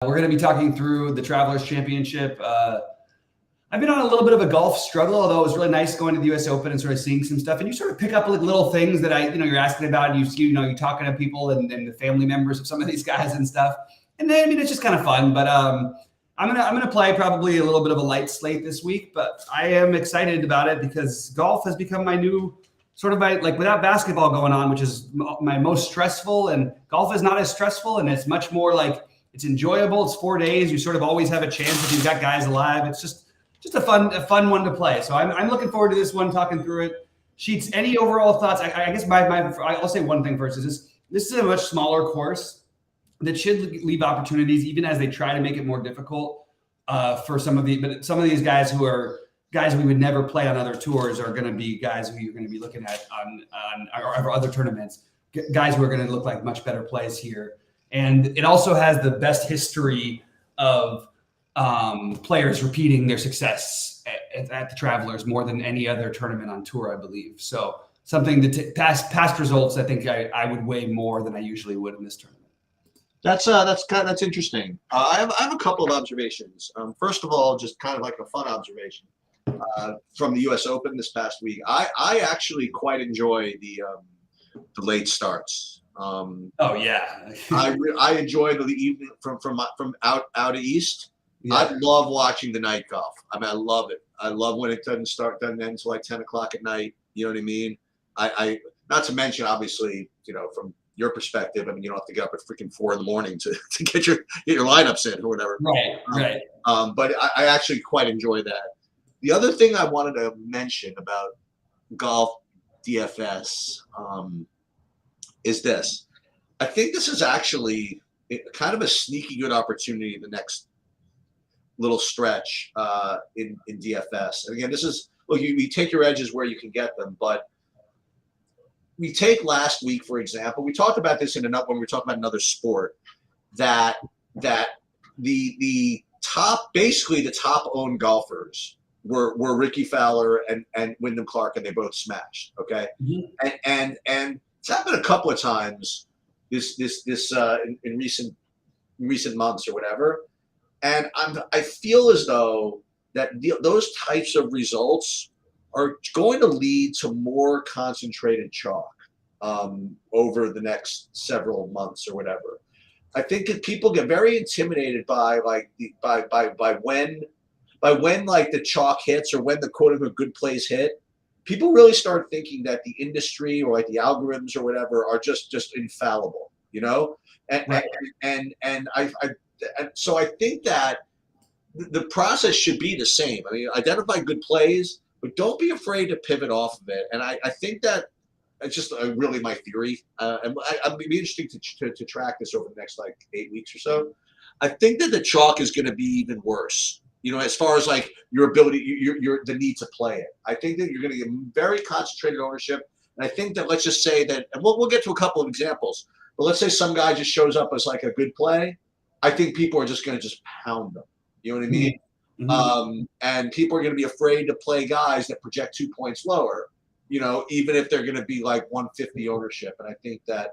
We're going to be talking through the Travelers Championship. I've been on a little bit of a golf struggle, although it was really nice going to the U.S. Open and sort of seeing some stuff. And you sort of pick up like little things that you're asking about, and you're talking to people and the family members of some of these guys and stuff. And then, it's just kind of fun. But I'm gonna play probably a little bit of a light slate this week, but I am excited about it because golf has become my new sort of without basketball going on, which is my most stressful. And golf is not as stressful, and it's much more like. It's enjoyable. It's 4 days. You sort of always have a chance if you've got guys alive. It's just a fun one to play. So I'm looking forward to this one, talking through it. Sheets, any overall thoughts? I guess I'll say one thing first. This is a much smaller course that should leave opportunities, even as they try to make it more difficult for some of these guys who are guys we would never play on other tours are going to be guys who you're going to be looking at on our other tournaments. Guys who are going to look like much better plays here. And it also has the best history of players repeating their success at the Travelers more than any other tournament on tour, I believe. So something that past results, I think I would weigh more than I usually would in this tournament. That's interesting. I have a couple of observations. First of all, just kind of like a fun observation from the U.S. Open this past week. I actually quite enjoy the late starts. Oh yeah, I enjoy the evening from out east. Yeah. I love watching the night golf. I mean, I love it. I love when it doesn't end until like 10 o'clock at night. You know what I mean? I not to mention, obviously, from your perspective, I mean, you don't have to get up at freaking 4 a.m. to get your lineups in or whatever. Right. But I actually quite enjoy that. The other thing I wanted to mention about golf DFS. Is this. I think this is actually kind of a sneaky good opportunity in the next little stretch in DFS. And again, this is, look, you take your edges where you can get them, but we take last week, for example, we talked about this when we were talking about another sport, that the top owned golfers were Ricky Fowler and Wyndham Clark, and they both smashed. Okay. Mm-hmm. And it's happened a couple of times in recent months or whatever, and I feel as though that those types of results are going to lead to more concentrated chalk over the next several months or whatever. I think that people get very intimidated by when the chalk hits or when the quote unquote good plays hit. People really start thinking that the industry or like the algorithms or whatever are just infallible, and right. So I think that the process should be the same. I mean, identify good plays, but don't be afraid to pivot off of it. And I think that it's just really my theory. And I'd be interesting to track this over the next 8 weeks or so. I think that the chalk is going to be even worse. As far as like your ability, the need to play it. I think that you're going to get very concentrated ownership. And I think that let's just say that, and we'll get to a couple of examples, but let's say some guy just shows up as like a good play. I think people are just going to just pound them. You know what I mean? Mm-hmm. And people are going to be afraid to play guys that project 2 points lower, even if they're going to be like 150 ownership. And I think that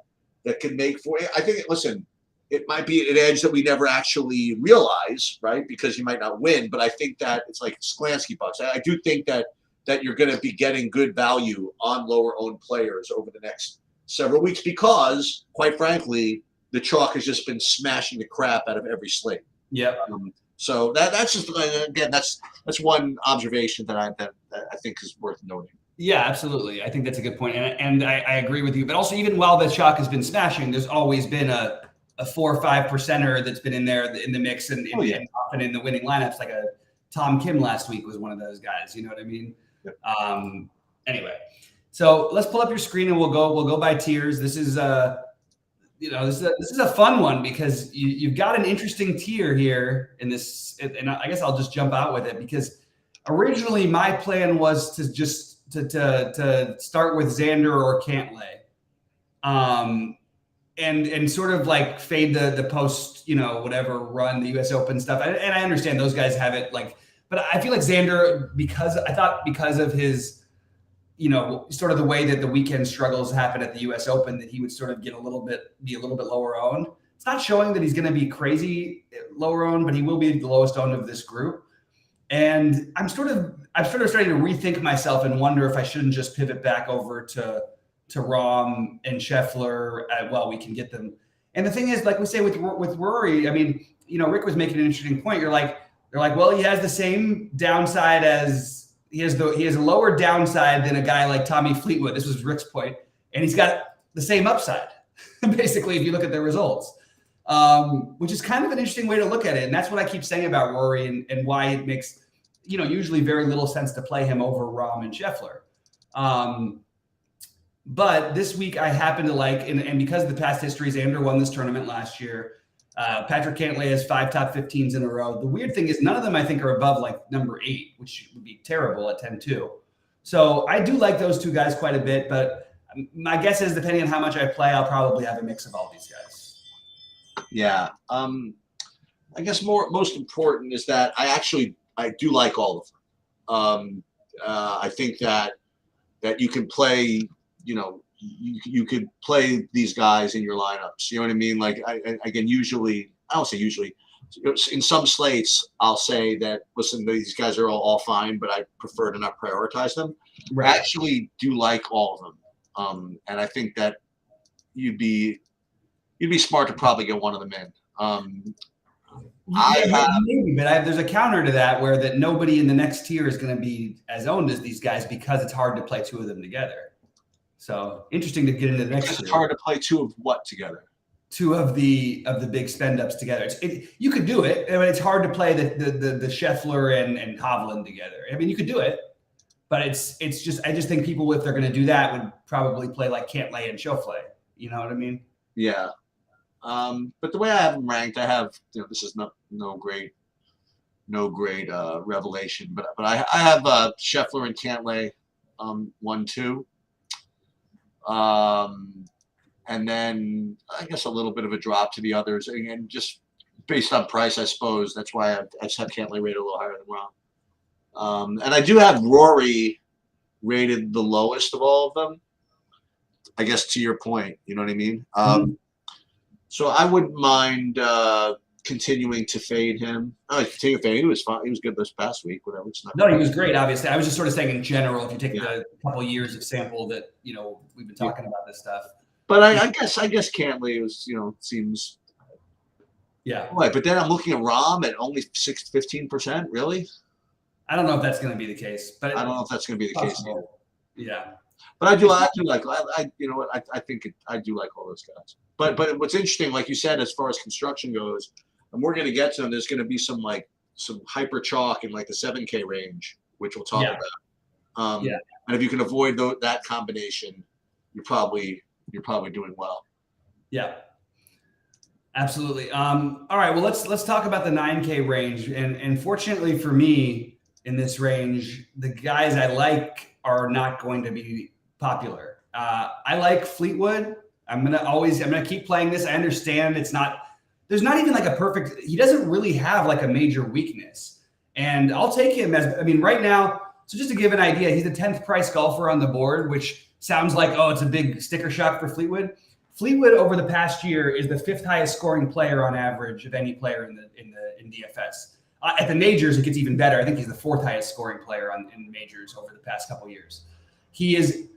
can make for, I think, listen, it might be an edge that we never actually realize, right? Because you might not win, but I think that it's like Sklansky bucks. I do think that you're going to be getting good value on lower owned players over the next several weeks because, quite frankly, the chalk has just been smashing the crap out of every slate. Yeah. So that's just, again, that's one observation that I think is worth noting. Yeah, absolutely. I think that's a good point, and I agree with you. But also, even while the chalk has been smashing, there's always been a 4 or 5 percenter that's been in there in the mix and often in the winning lineups. Like a Tom Kim last week was one of those guys. You know what I mean? Yep. Anyway, so let's pull up your screen and we'll go by tiers. This is this is a fun one because you've got an interesting tier here in this, and I guess I'll just jump out with it because originally my plan was to just to start with Xander or Cantlay. And sort of like fade the post, whatever run, the US Open stuff. And I understand those guys have it but I feel like Xander, because of his, sort of the way that the weekend struggles happen at the US Open, that he would sort of be a little bit lower owned. It's not showing that he's going to be crazy lower owned, but he will be the lowest owned of this group. And I'm sort of starting to rethink myself and wonder if I shouldn't just pivot back over to Rahm and Scheffler. We can get them. And the thing is, like we say with Rory, I mean, Rick was making an interesting point. They're like, well, he has the same downside as he has a lower downside than a guy like Tommy Fleetwood. This was Rick's point, and he's got the same upside, basically, if you look at the results. Which is kind of an interesting way to look at it. And that's what I keep saying about Rory and why it makes, usually very little sense to play him over Rahm and Scheffler. But this week I happen to like, and because of the past history, Xander won this tournament last year. Patrick Cantlay has 5 top 15s in a row. The weird thing is none of them I think are above like number 8, which would be terrible at 10-2. So I do like those two guys quite a bit, but my guess is depending on how much I play, I'll probably have a mix of all these guys. Yeah. I guess most important is that I do like all of them. I think that you can play, you could play these guys in your lineups. You know what I mean? Like usually, I don't say usually, in some slates, I'll say that, listen, these guys are all fine, but I prefer to not prioritize them. Right. I actually do like all of them. And I think that you'd be smart to probably get one of them in. There's a counter to that where that nobody in the next tier is going to be as owned as these guys because it's hard to play two of them together. So interesting to get into the next tier. It's hard to play two of what together? Two of the big spend ups together. You could do it, but it's hard to play the Scheffler and Hovland together. I mean, you could do it, but I just think people, if they're going to do that, would probably play like Cantlay and Schauffele. You know what I mean? Yeah. But the way I have them ranked, I have, this is no great revelation, but I have Scheffler and Cantlay 1, 2. And then I guess a little bit of a drop to the others, and just based on price, I suppose. That's why I just have Cantlay rated a little higher than Rahm. And I do have Rory rated the lowest of all of them. I guess to your point, you know what I mean? So I wouldn't mind continuing to fade him. Continue to fade. He was fine. He was good this past week. Whatever. No, he was great. Obviously, I was just sort of saying in general. If you take the couple years of sample that we've been talking about this stuff. But I guess Cantlay was seems. Yeah. Right, but then I'm looking at Rahm at only 15%. Really? I don't know if that's going to be the case, but I don't know if that's going to be the case either. Yeah. But I do like I think I do like all those guys. But what's interesting, like you said, as far as construction goes, and we're going to get to them, there's going to be some hyper chalk in like the 7K range, which we'll talk about. And if you can avoid that combination, you're probably doing well. Yeah. Absolutely. All right. Well, let's talk about the 9K range. And fortunately for me, in this range, the guys I like are not going to be popular. I like Fleetwood. I'm gonna keep playing this. I understand there's not even like a perfect. He doesn't really have like a major weakness, and I'll take him right now. So just to give an idea, he's the 10th price golfer on the board, which sounds like it's a big sticker shock for Fleetwood. Fleetwood over the past year is the 5th highest scoring player on average of any player in DFS. At the majors, it gets even better. I think he's the 4th highest scoring player in majors over the past couple years. He is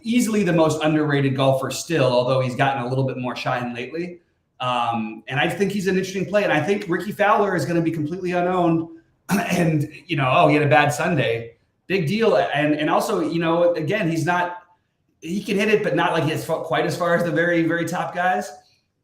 easily the most underrated golfer still, although he's gotten a little bit more shine lately. And I think he's an interesting play. And I think Ricky Fowler is going to be completely unowned. And, he had a bad Sunday. Big deal. And also, again, he can hit it, but not like he's quite as far as the very, very top guys.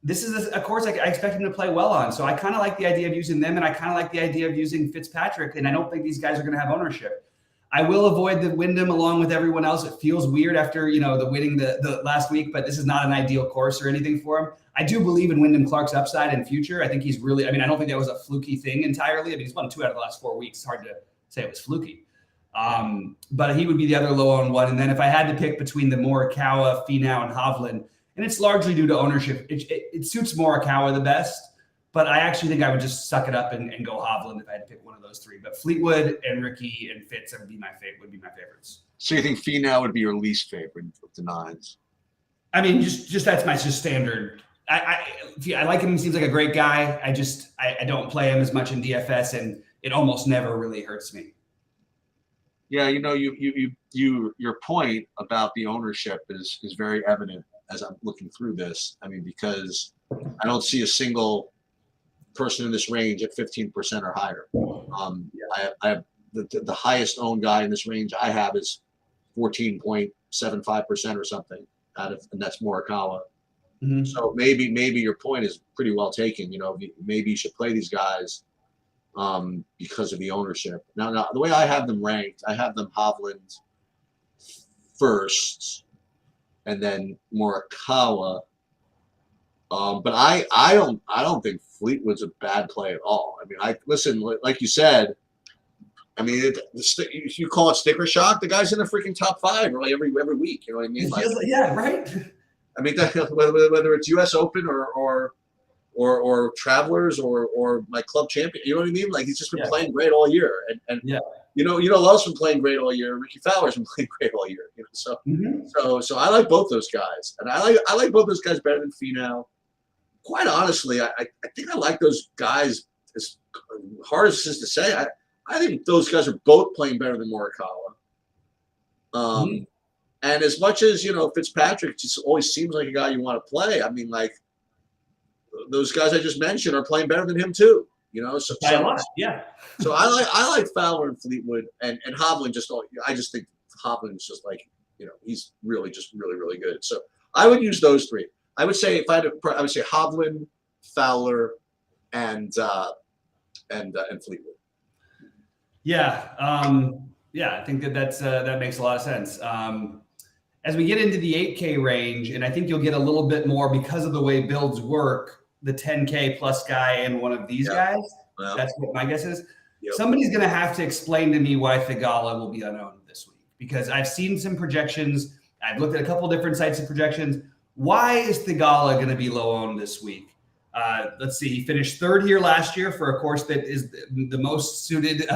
This is a course I expect him to play well on. So I kind of like the idea of using them, and I kind of like the idea of using Fitzpatrick. And I don't think these guys are going to have ownership. I will avoid the Wyndham along with everyone else. It feels weird after, the winning the last week, but this is not an ideal course or anything for him. I do believe in Wyndham Clark's upside in future. I think he's really, I don't think that was a fluky thing entirely. He's won 2 out of the last 4 weeks. It's hard to say it was fluky. But he would be the other low-owned one. And then if I had to pick between the Morikawa, Finau, and Hovland, and it's largely due to ownership, it suits Morikawa the best. But I actually think I would just suck it up and go Hovland if I had to pick one of those 3. But Fleetwood and Ricky and Fitz would be my favorites. So you think Finau would be your least favorite of the 9s? Just that's my standard. I like him. He seems like a great guy. I don't play him as much in DFS, and it almost never really hurts me. Yeah, your point about the ownership is very evident as I'm looking through this. I mean, because I don't see a single person in this range at 15% or higher. I have the highest owned guy in this range I have is 14.75% or something and that's Morikawa. Mm-hmm. So maybe your point is pretty well taken. Maybe you should play these guys because of the ownership. Now, the way I have them ranked, I have them Hovland first, and then Morikawa. But I don't think Fleetwood's a bad play at all. I mean, listen, like you said. I mean, if you call it sticker shock, the guy's in the freaking top 5 really every week. You know what I mean? Yeah, right. I mean, whether it's U.S. Open or Travelers or my club champion, you know what I mean? Like he's just been playing great all year, and you know, Love's been playing great all year. Ricky Fowler's been playing great all year. So I like both those guys, and I like both those guys better than Finau. Quite honestly, I think I like those guys as hard as this is to say. I think those guys are both playing better than Morikawa. And as much as, Fitzpatrick just always seems like a guy you want to play, I mean, like, those guys I just mentioned are playing better than him too, So I like Fowler and Fleetwood and Hovland. I just think Hovland's just like, he's really just really, really good. So I would use those three. I would say I would say Hovland, Fowler, and Fleetwood. Yeah. I think that makes a lot of sense. As we get into the 8K range, and I think you'll get a little bit more because of the way builds work, the 10K plus guy and one of these guys. Well, that's what my guess is. Yep. Somebody's going to have to explain to me why Theegala will be unowned this week, because I've seen some projections. I've looked at a couple different sites of projections. Why is Theegala going to be low owned this week? Let's see. He finished 3rd here last year for a course that is the most suited.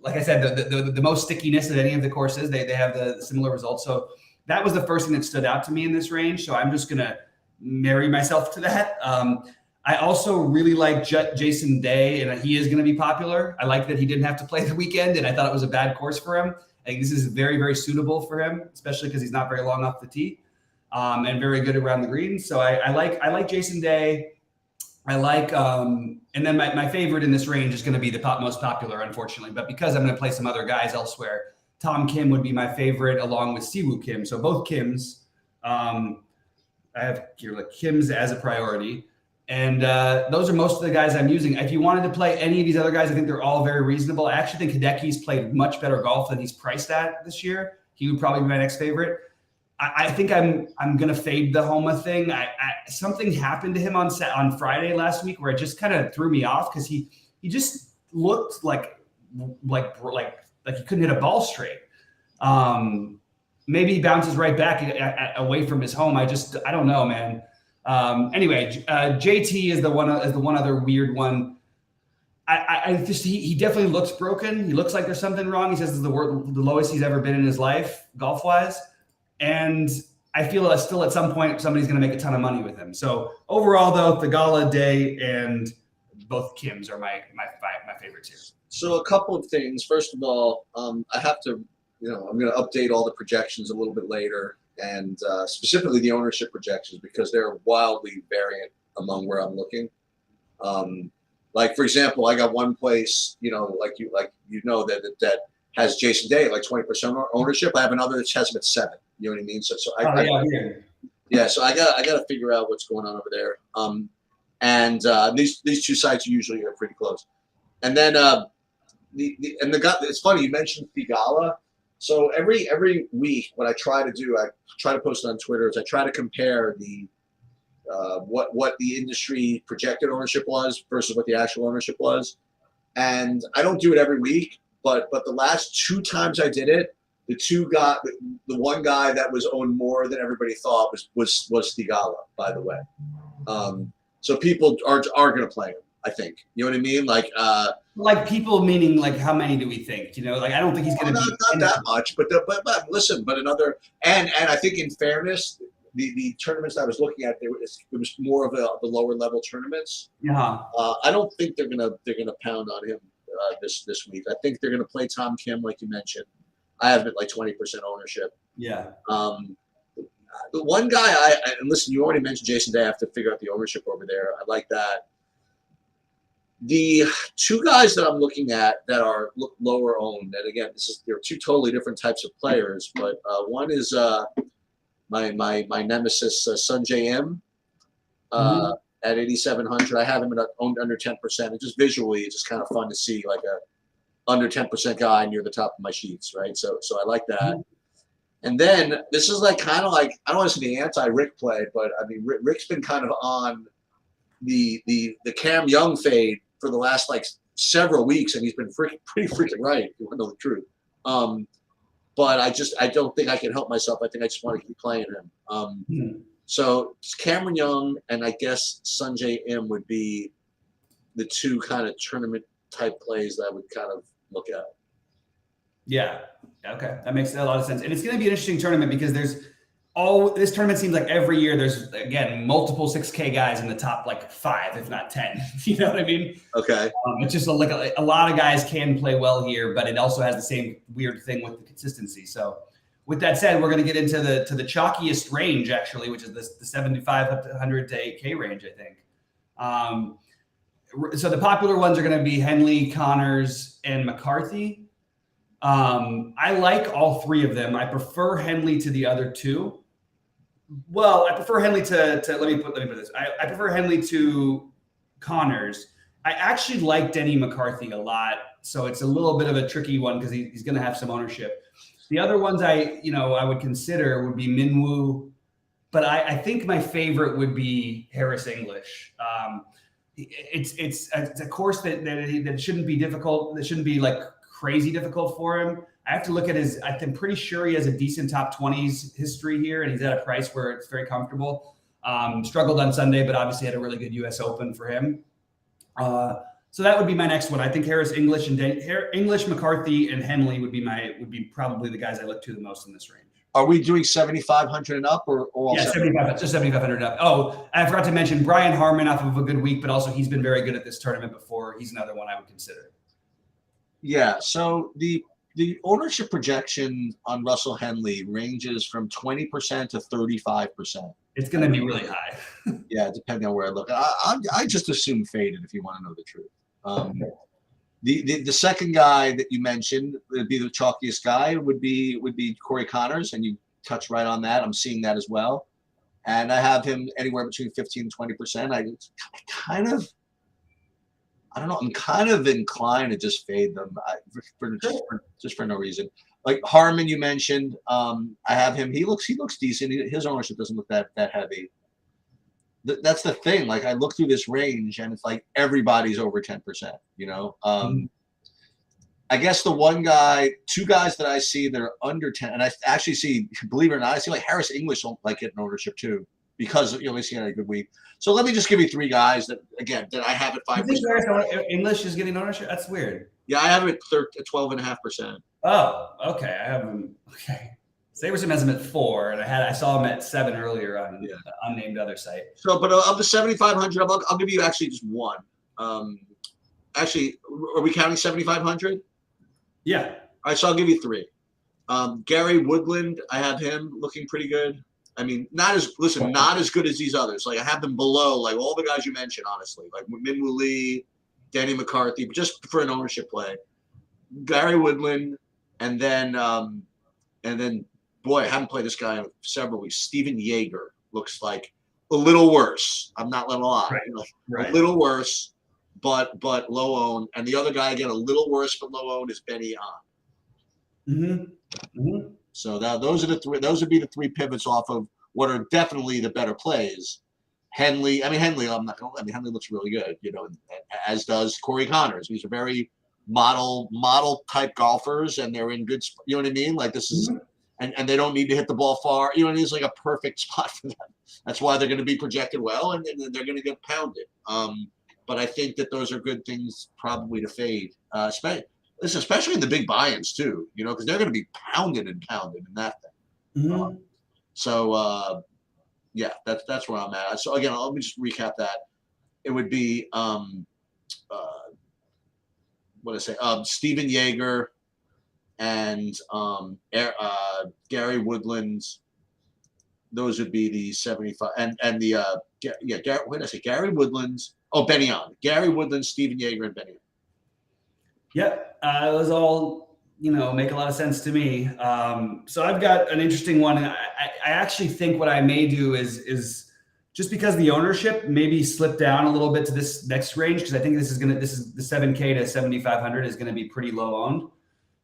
Like I said, the most stickiness of any of the courses. They have the similar results. So that was the first thing that stood out to me in this range. So I'm just going to marry myself to that. I also really like Jason Day, and he is going to be popular. I like that he didn't have to play the weekend, and I thought it was a bad course for him. I think this is very, very suitable for him, especially because he's not very long off the tee. And very good around the green. So I like Jason Day. I like, and then my favorite in this range is going to be the most popular, unfortunately. But because I'm going to play some other guys elsewhere, Tom Kim would be my favorite, along with Siwoo Kim. So both Kims. I have here like Kims as a priority, and those are most of the guys I'm using. If you wanted to play any of these other guys, I think they're all very reasonable. I actually think Hideki's played much better golf than he's priced at this year. He would probably be my next favorite. I think I'm gonna fade the Homa thing. Something happened to him on Friday last week where it just kind of threw me off because he just looked like he couldn't hit a ball straight. Maybe he bounces right back away from his home. I don't know, man. Anyway, JT is the one other weird one. He definitely looks broken. He looks like there's something wrong. He says this is the lowest he's ever been in his life golf wise. And I feel still at some point somebody's going to make a ton of money with him. So overall, though, Theegala, Day, and both Kims are my favorites here. So a couple of things. First of all, I have to, I'm going to update all the projections a little bit later, and specifically the ownership projections because they're wildly variant among where I'm looking. Like for example, I got one place, that has Jason Day at like 20% ownership. I have another that has him at 7. You know what I mean? So So I got to figure out what's going on over there. And these two sites usually are pretty close. And then the guy. It's funny you mentioned Theegala. So every week, what I try to do, I try to post it on Twitter, is I try to compare the what the industry projected ownership was versus what the actual ownership was. And I don't do it every week, but the last 2 times I did it, the one guy that was owned more than everybody thought was Theegala, by the way. So people are going to play him, I think. You know what I mean? Like people meaning like how many do we think? I don't think he's going to be not that much, but listen, but another and I think in fairness, the tournaments I was looking at, it was more of the lower level tournaments. Yeah. I don't think they're gonna pound on him this week. I think they're gonna play Tom Kim like you mentioned. I have it like 20% ownership. Yeah. The one guy and listen, you already mentioned Jason Day. I have to figure out the ownership over there. I like that. The two guys that I'm looking at that are lower owned, and again, they're two totally different types of players. But one is my nemesis Sunjay M at 8,700. I have him owned under 10%. And just visually, it's just kind of fun to see like a under 10% guy near the top of my sheets, right? So I like that. And then this is like kind of like, I don't want to say the anti-Rick play, but I mean Rick's been kind of on the Cam Young fade for the last like several weeks, and he's been pretty freaking right, if you want to know the truth. But I don't think I can help myself. I think I just want to keep playing him. So Cameron Young and I guess Sunjay M would be the two kind of tournament type plays that I would kind of look at. Yeah. Okay. That makes a lot of sense. And it's going to be an interesting tournament because this tournament seems like every year there's, again, multiple 6K guys in the top like 5, if not 10. You know what I mean? Okay. It's just like a lot of guys can play well here, but it also has the same weird thing with the consistency. So with that said, we're going to get into the chalkiest range, actually, which is the 75 up to 100 to 8K range, I think. So the popular ones are going to be Henley, Connors, and McCarthy. I like all three of them. I prefer Henley to the other two. Well, I prefer Henley to let me put this. I prefer Henley to Connors. I actually like Denny McCarthy a lot, so it's a little bit of a tricky one because he's going to have some ownership. The other ones I would consider would be Minwoo, but I think my favorite would be Harris English. It's a course that shouldn't be difficult. That shouldn't be like crazy difficult for him. I have to look at I'm pretty sure he has a decent top 20s history here, and he's at a price where it's very comfortable. Struggled on Sunday, but obviously had a really good U.S. Open for him. So that would be my next one. I think Harris English and English, McCarthy, and Henley would be probably the guys I look to the most in this range. Are we doing 7,500 and up or all? Yeah, 75, just 7,500 and up. Oh, I forgot to mention Brian Harmon off of a good week, but also he's been very good at this tournament before. He's another one I would consider. Yeah. So the ownership projection on Russell Henley ranges from 20% to 35%. It's going to be really high. Yeah, depending on where I look. I just assume faded if you want to know the truth. The second guy that you mentioned would be the chalkiest guy would be Corey Connors, and you touched right on that. I'm seeing that as well, and I have him anywhere between 15 and 20%. I don't know. I'm kind of inclined to just fade them just for no reason. Like Harmon, you mentioned. I have him. He looks decent. His ownership doesn't look that heavy. That's the thing. Like I look through this range, and it's like everybody's over 10%. You know. I guess two guys that I see that are under 10, and I actually see, believe it or not, I see like Harris English don't like getting ownership too because at least he had a good week. So let me just give you three guys that I have at 5%. You think Harris English is getting ownership? That's weird. Yeah, I have it at 12.5%. Oh, okay. I have him. Okay. Saberson has him at 4, and I saw him at 7 earlier on the unnamed other site. So, but of the 7,500, I'll give you actually just one. Actually, are we counting 7,500? Yeah. All right, so I'll give you 3. Gary Woodland, I have him looking pretty good. I mean, not as good as these others. Like I have them below, like all the guys you mentioned, honestly, like Minwoo Lee, Danny McCarthy, but just for an ownership play. Gary Woodland, and then, boy, I haven't played this guy in several weeks. Steven Yeager looks like a little worse. I'm not letting a lie. Right. A little worse, but low owned. And the other guy again, a little worse but low owned is Benny On. So now those are the three. Those would be the 3 pivots off of what are definitely the better plays. Henley. Henley looks really good. As does Corey Connors. These are very model type golfers, and they're in good. You know what I mean? Like this is, and they don't need to hit the ball far. It's like a perfect spot for them. That's why they're going to be projected well, and they're going to get pounded. But I think that those are good things probably to fade. Especially in the big buy-ins too, because they're going to be pounded in that thing. Yeah, that's where I'm at. So again, let me just recap that. It would be what did I say? Steven Yeager and Gary Woodlands. Those would be the 75 and the what did I say? Gary Woodlands. Oh, Benny on. Gary Woodlands, Steven Yeager, and Benny on. Yep, those all make a lot of sense to me. So I've got an interesting one. I actually think what I may do is just because the ownership maybe slip down a little bit to this next range, because I think this is the 7K to 7,500 is going to be pretty low owned.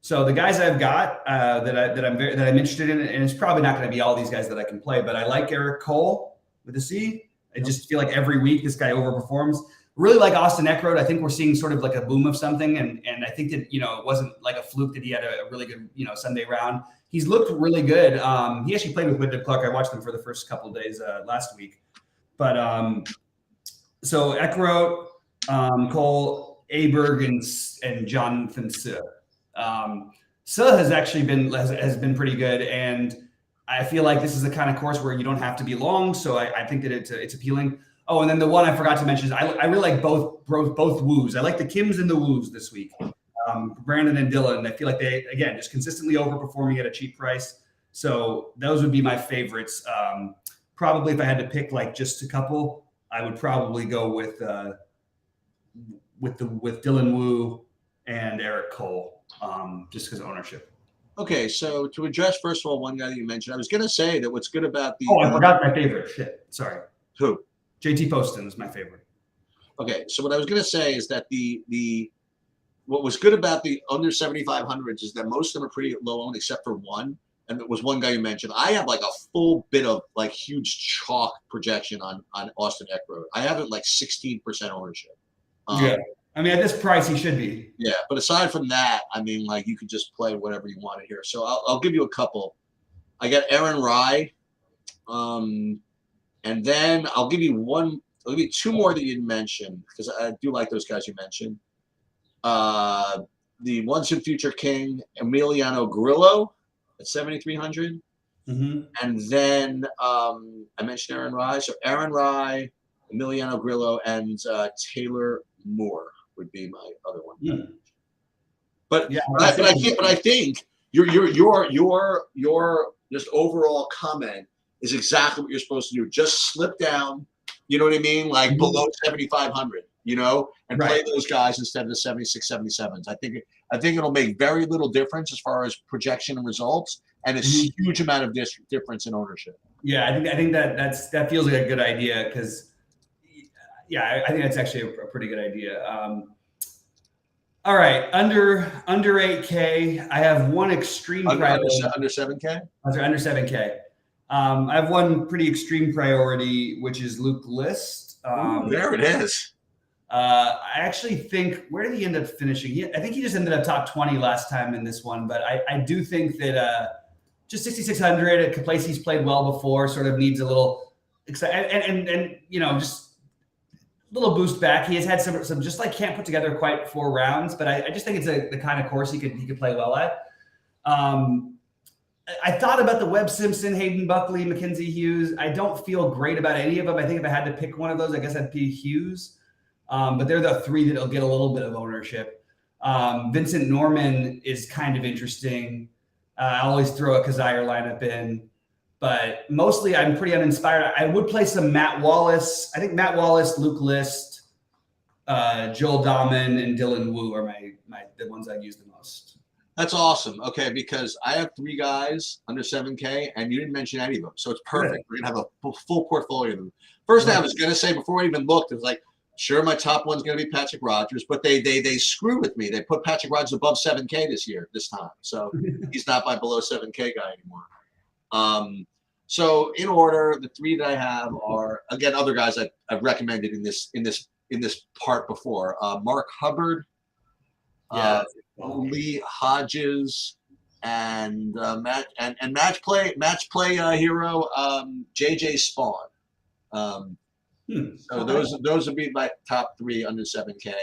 So the guys I've got that I'm interested in, and it's probably not going to be all these guys that I can play, but I like Eric Cole with a C. I just feel like every week this guy overperforms. Really like Austin Eckroat. I think we're seeing sort of like a boom of something, and I think that it wasn't like a fluke that he had a really good Sunday round. He's looked really good. He actually played with Wyndham Clark. I watched him for the first couple of days last week, but so Eckroat, Cole, Aberg, and Jonathan Suh. Suh has actually been pretty good, and I feel like this is the kind of course where you don't have to be long, so I think that it's appealing. Oh, and then the one I forgot to mention is I really like both Woos. I like the Kims and the Woos this week. Brandon and Dylan. I feel like they again just consistently overperforming at a cheap price. So those would be my favorites. Probably if I had to pick like just a couple, I would probably go with Dylan Woo and Eric Cole, just because of ownership. Okay, so to address first of all one guy that you mentioned, I was going to say that what's good about the I forgot my favorite. Shit, sorry. Who? JT Poston is my favorite. Okay, so what I was going to say is that what was good about the under 7,500s is that most of them are pretty low owned except for one, and it was one guy you mentioned. I have like a full bit of like huge chalk projection on Austin Eckroat. I have it like 16% ownership. Yeah, I mean at this price he should be. Yeah, but aside from that, I mean like you could just play whatever you want here. So I'll give you a couple. I got Aaron Rye. And then I'll give you two more that you didn't mention because I do like those guys you mentioned. The Once and Future King, Emiliano Grillo at 7,300. Mm-hmm. And then I mentioned Aaron Rye. So Aaron Rye, Emiliano Grillo, and Taylor Moore would be my other one. Yeah. But yeah, I think your just overall comment is exactly what you're supposed to do. Just slip down, you know what I mean? Like below 7,500, and play those guys instead of the 76, 77s. I think it'll make very little difference as far as projection and results, and a huge amount of difference in ownership. Yeah, I think that feels like a good idea because, I think that's actually a pretty good idea. All right, under 8K, I have one extreme under 7K. Under 7K. I have one pretty extreme priority, which is Luke List. There it is. I actually think, where did he end up finishing? I think he just ended up top 20 last time in this one, but I do think that just 6,600, a place he's played well before, sort of needs a little and just a little boost back. He has had some just like can't put together quite 4 rounds, but I just think it's the kind of course he could play well at. I thought about the Webb Simpson, Hayden Buckley, Mackenzie Hughes. I don't feel great about any of them. I think if I had to pick one of those, I guess I'd pick Hughes. But they're the 3 that'll get a little bit of ownership. Vincent Norman is kind of interesting. I always throw a Kazire lineup in, but mostly I'm pretty uninspired. I would play some Matt Wallace. I think Matt Wallace, Luke List, Joel Dahman, and Dylan Woo are the ones I'd use the most. That's awesome. Okay, because I have 3 guys under 7K, and you didn't mention any of them, so it's perfect. Yeah. We're gonna have a full portfolio of them. First thing I was gonna say before I even looked, it was like, sure, my top one's gonna be Patrick Rodgers, but they screwed with me. They put Patrick Rodgers above 7K this time, so he's not my below 7K guy anymore. So in order, the 3 that I have are again other guys I've recommended in this part before. Mark Hubbard. Lee Hodges and match play hero JJ Spawn. So those would be my top 3 under 7K.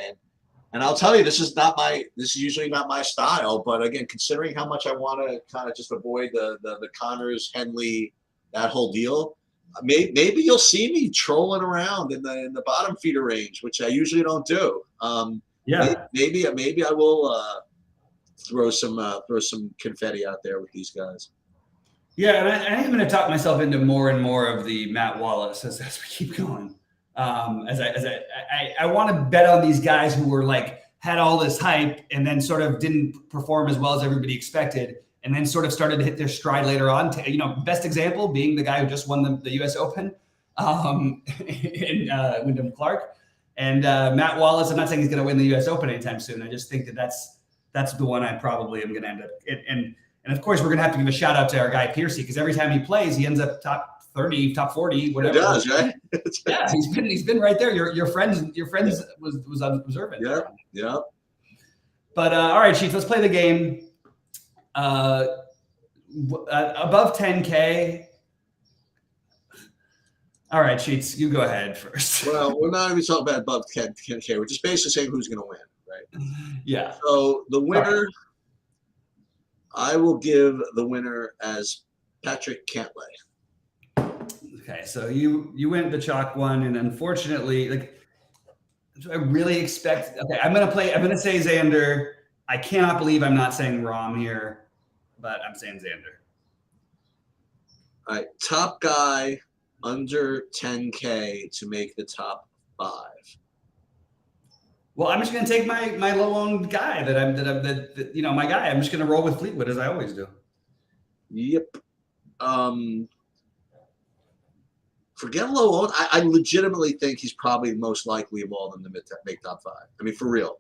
And I'll tell you, this is usually not my style, but again, considering how much I want to kind of just avoid the Connors, Henley, that whole deal, maybe you'll see me trolling around in the bottom feeder range, which I usually don't do. Yeah. Maybe I will throw some confetti out there with these guys. Yeah, and I am going to talk myself into more and more of the Matt Wallace as we keep going. I want to bet on these guys who were like had all this hype and then sort of didn't perform as well as everybody expected, and then sort of started to hit their stride later on. Best example being the guy who just won the U.S. Open, in Wyndham Clark, and Matt Wallace. I'm not saying he's going to win the U.S. Open anytime soon. I just think that that's the one I probably am going to end up. And of course, we're going to have to give a shout out to our guy Piercy, because every time he plays, he ends up top 30, top 40, whatever. He does, right? Yeah, he's been right there. Your friends was observant. Yeah. But all right, Chief, let's play the game. Above 10K. All right, Sheets, you go ahead first. Well, we're not even talking about above 10K. We're just basically saying who's going to win, right? Yeah. So the winner, I will give the winner as Patrick Cantlay. Okay, so you went the chalk one, and unfortunately, like, I really expect. Okay, I'm gonna say Xander. I cannot believe I'm not saying Rahm here, but I'm saying Xander. All right, top guy under 10K to make the top 5. Well, I'm just gonna take my low-owned guy my guy. I'm just gonna roll with Fleetwood as I always do. Yep. Forget low owned. I legitimately think he's probably the most likely of all of them to make top 5. I mean, for real.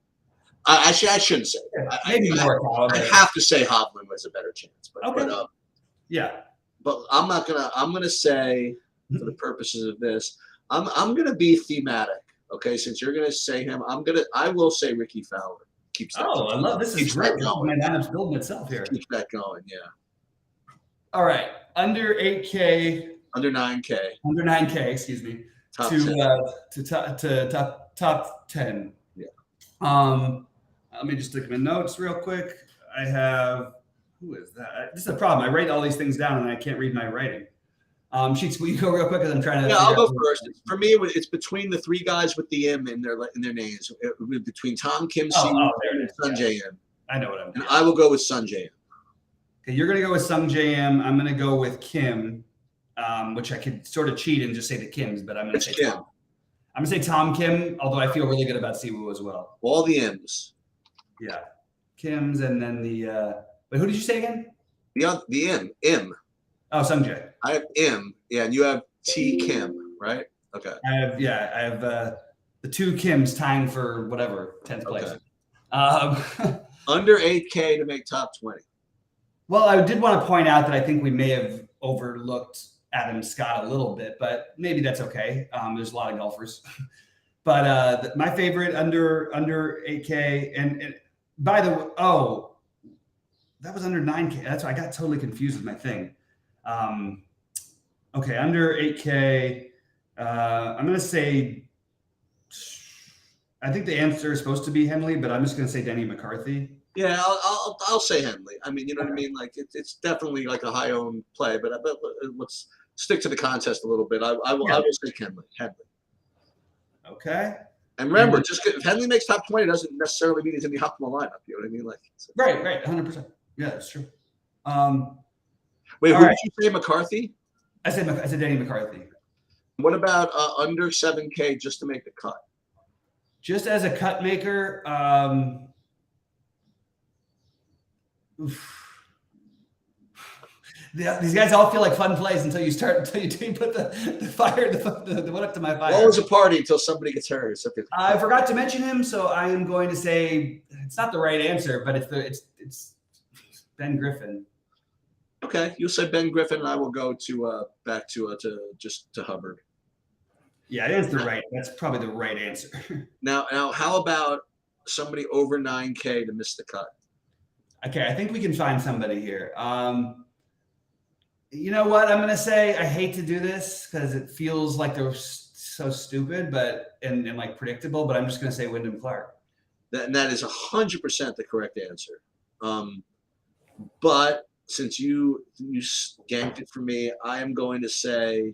I shouldn't say. Maybe more. I have to say Hovland has a better chance. But, okay. Yeah. But I'm gonna say, for the purposes of this, I'm gonna be thematic. Okay, since you're gonna say him, I will say Ricky Fowler. I love this. Is great. My lineup's building itself here. Keeps that going. Yeah. All right, under 8K. Under 9K. Under 9K, excuse me. Top top 10. Yeah. Let me just look at my notes real quick. I have, who is that? This is a problem. I write all these things down and I can't read my writing. Sheets, will you go real quick? Because I'm trying to. Yeah, I'll go first. For me, it's between the 3 guys with the M in their names. Between Tom Kim, and Sungjae M. I know what I'm doing. And I will go with Sungjae M. Okay, you're gonna go with Sungjae M. I'm gonna go with Kim. Which I could sort of cheat and just say the Kims, but I'm going to say Kim. Tom. I'm going to say Tom Kim, although I feel really good about Siwoo as well. All the M's. Yeah. Kims, and then wait, who did you say again? The M. Oh, Sungjae. I have M. Yeah, and you have T Kim, right? Okay. I have the 2 Kims tying for whatever, 10th place. Okay. Under 8K to make top 20. Well, I did want to point out that I think we may have overlooked Adam Scott a little bit, but maybe that's okay. There's a lot of golfers. But my favorite under 8K, and by the way, that was under 9K. That's why I got totally confused with my thing. Okay, under 8K, I'm going to say, I think the answer is supposed to be Henley, but I'm just going to say Denny McCarthy. Yeah, I'll say Henley. I mean, you know what I mean? Like it's definitely like a high owned play, but let's stick to the contest a little bit. I will say Henley. Okay. And remember, just if Henley makes top 20 doesn't necessarily mean he's in the optimal lineup. You know what I mean? Like right, 100%. Yeah, that's true. Wait, who did you say, McCarthy? I said Denny McCarthy. What about under 7K just to make the cut? Just as a cut maker, these guys all feel like fun plays until you put the fire, the one up to my fire. Always a party until somebody gets hurt or something. I forgot to mention him, so I am going to say it's not the right answer, but it's Ben Griffin. Okay, you'll say Ben Griffin, and I will go back to Hubbard. Yeah, that's probably the right answer. Now, how about somebody over 9K to miss the cut? Okay, I think we can find somebody here. You know what? I'm going to say I hate to do this because it feels like they're so stupid, and like predictable. But I'm just going to say Wyndham Clark. That is 100% the correct answer. But since you ganked it for me, I am going to say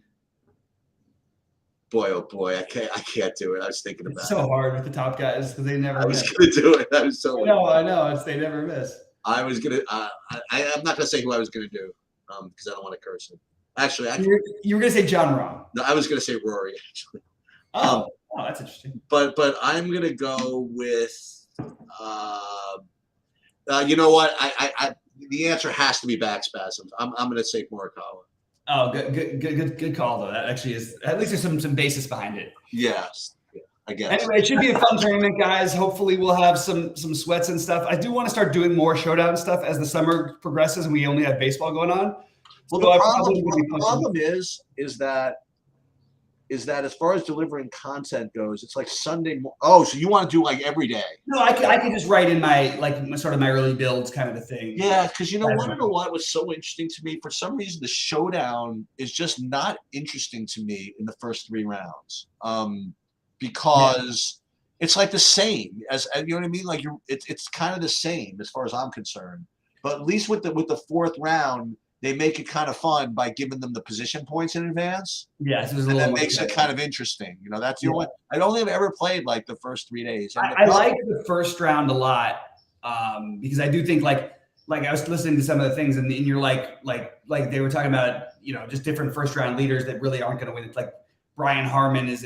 boy, oh boy, I can't do it. I was thinking It's about so it. hard with the top guys because they never I was miss. gonna do it. I was so. I know. It's they never miss. I was gonna. I'm not gonna say who I was gonna do, because I don't want to curse him. Actually, You were gonna say John Rahm. no, I was gonna say Rory. Actually, Oh, that's interesting. but I'm gonna go with. You know what? I the answer has to be back spasms. I'm gonna say Morikawa. Oh, good call though. That actually is at least there's some basis behind it. Yes. Yeah, I guess. Anyway, it should be a fun tournament, guys. Hopefully, we'll have some sweats and stuff. I do want to start doing more showdown stuff as the summer progresses and we only have baseball going on. Well, So the problem is that as far as delivering content goes, it's like Sunday. Oh, so you want to do like every day? No, I can just write in my sort of my early builds kind of a thing. Yeah, because you know, want to know what was so interesting to me? For some reason, the showdown is just not interesting to me in the first 3 rounds, because it's like the same as, you know what I mean. Like it's kind of the same as far as I'm concerned. But at least with the 4th round, they make it kind of fun by giving them the position points in advance. Yeah, so and that makes it kind of interesting. You know, that's the only. I don't think I've ever played like the first 3 days. I like the first round a lot, because I do think like I was listening to some of the things and you're like they were talking about, you know, just different first round leaders that really aren't going to win. It's like Brian Harmon was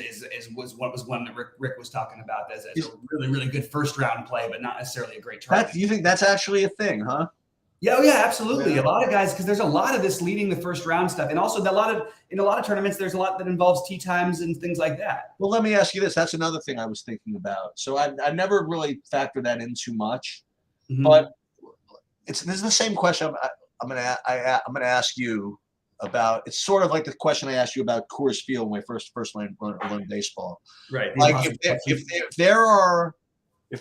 one that Rick was talking about as a really, really good first round play, but not necessarily a great tournament. You think that's actually a thing, huh? Yeah, absolutely. Yeah. A lot of guys, because there's a lot of this leading the first round stuff, and also in a lot of tournaments, there's a lot that involves tee times and things like that. Well, let me ask you this. That's another thing I was thinking about. So I never really factored that in too much, but this is the same question I'm gonna ask you about. It's sort of like the question I asked you about Coors Field when I first learned baseball. Right. Like if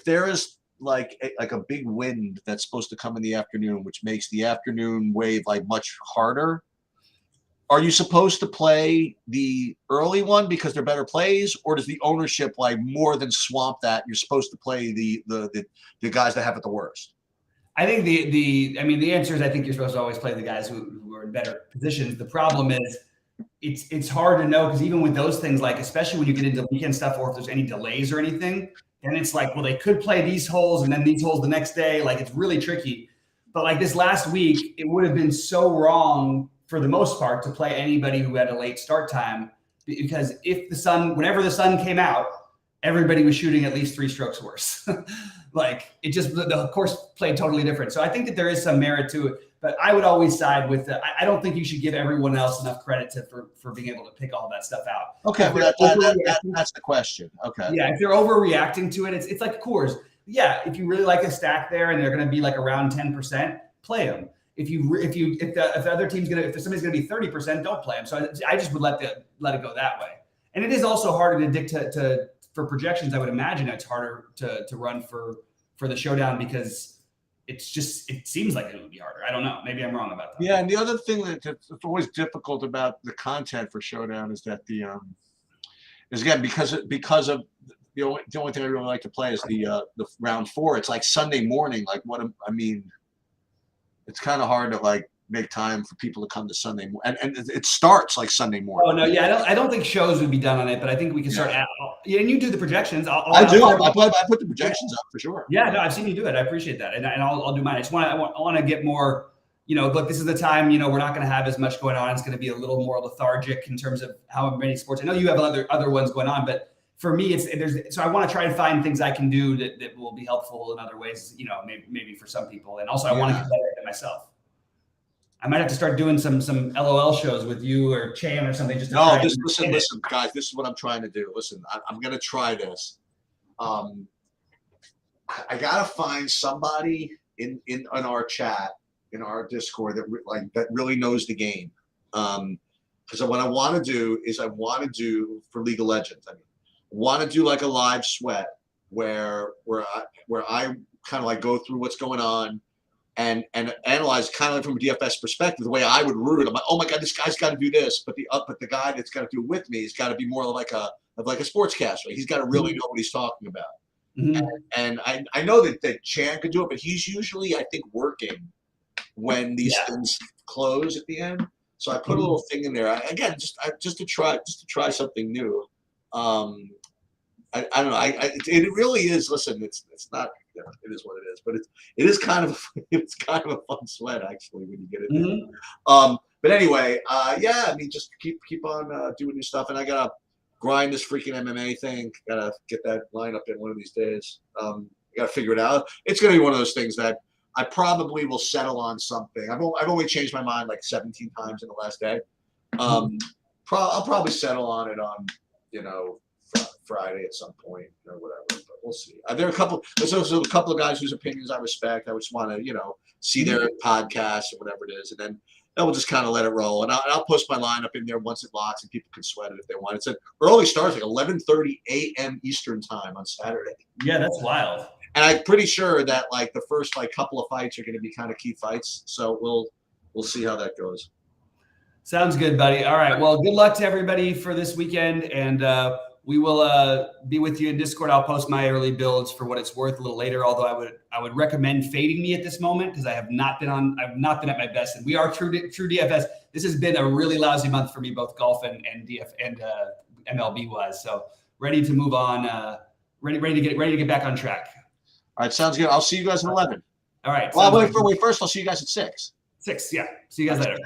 there is like a big wind that's supposed to come in the afternoon, which makes the afternoon wave like much harder. Are you supposed to play the early one because they're better plays, or does the ownership like more than swamp that? You're supposed to play the guys that have it the worst. I think the answer is I think you're supposed to always play the guys who are in better positions. The problem is it's hard to know because even with those things, like especially when you get into weekend stuff or if there's any delays or anything. And it's like, well, they could play these holes and then these holes the next day. Like, it's really tricky. But like this last week, it would have been so wrong for the most part to play anybody who had a late start time, because whenever the sun came out, everybody was shooting at least 3 strokes worse. Like it just, the course played totally different. So I think that there is some merit to it, but I would always side with I don't think you should give everyone else enough credit for being able to pick all that stuff out. Okay, that's the question. Okay. Yeah, if they're overreacting to it, it's like Coors. Yeah, if you really like a stack there and they're going to be like around 10%, play them. If the other team's if somebody's going to be 30%, don't play them. So I just would let it go that way. And it is also harder to dictate for projections. I would imagine it's harder to run for the showdown because it seems like it would be harder. I don't know. Maybe I'm wrong about that. Yeah, and the other thing that's always difficult about the content for showdown is that is again because of the only thing I really like to play is the round 4. It's like Sunday morning. Like it's kind of hard to like make time for people to come to Sunday morning, and it starts like Sunday morning. Oh no, yeah, I don't think shows would be done on it, but I think we can start. Yeah, and you do the projections. I put the projections up for sure. Yeah, no, I've seen you do it. I appreciate that, and I'll do mine. I want to get more. You know, look, this is the time. You know, we're not going to have as much going on. It's going to be a little more lethargic in terms of how many sports. I know you have other ones going on, but for me, so I want to try and find things I can do that will be helpful in other ways. You know, maybe for some people, and also I want to get better at it myself. I might have to start doing some LOL shows with you or Chan or something. Just listen, guys. This is what I'm trying to do. Listen, I'm going to try this. I got to find somebody in our chat, in our Discord that really knows the game. Because what I want to do is for League of Legends. I want to do like a live sweat where I kind of like go through what's going on. And analyze kind of like from a DFS perspective, the way I would root it. I'm like, oh my God, this guy's got to do this, but the guy that's got to do it with me has got to be more like a sportscaster. He's got to really know what he's talking about. Mm-hmm. And I know that Chan could do it, but he's usually I think working when these things close at the end. So I put a little thing in there. Just to try something new. I don't know. It really is. Listen, it's not. It is what it is. But it is kind of it's kind of a fun sweat actually when you get it. Mm-hmm. But anyway, yeah. I mean, just keep on doing new stuff, and I gotta grind this freaking MMA thing. Gotta get that lineup in one of these days. I gotta figure it out. It's gonna be one of those things that I probably will settle on something. I've only changed my mind like 17 times in the last day. I'll probably settle on it on Friday at some point or whatever, but we'll see. There's also a couple of guys whose opinions I respect. I just want to, see their podcasts or whatever it is, and then we'll just kind of let it roll. And I'll post my lineup in there once it locks, and people can sweat it if they want. It's an early start, like 11:30 a.m. Eastern time on Saturday. Yeah, that's wild. And I'm pretty sure that like the first like couple of fights are going to be kind of key fights. So we'll see how that goes. Sounds good, buddy. All right. Well, good luck to everybody for this weekend, and we will be with you in Discord. I'll post my early builds for what it's worth a little later. Although I would recommend fading me at this moment because I've not been at my best, and we are true DFS. This has been a really lousy month for me, both golf and DF and MLB wise. So ready to move on. Ready to get back on track. All right, sounds good. I'll see you guys at 11. All right. Well, wait, first I'll see you guys at 6. 6. Yeah. See you guys later.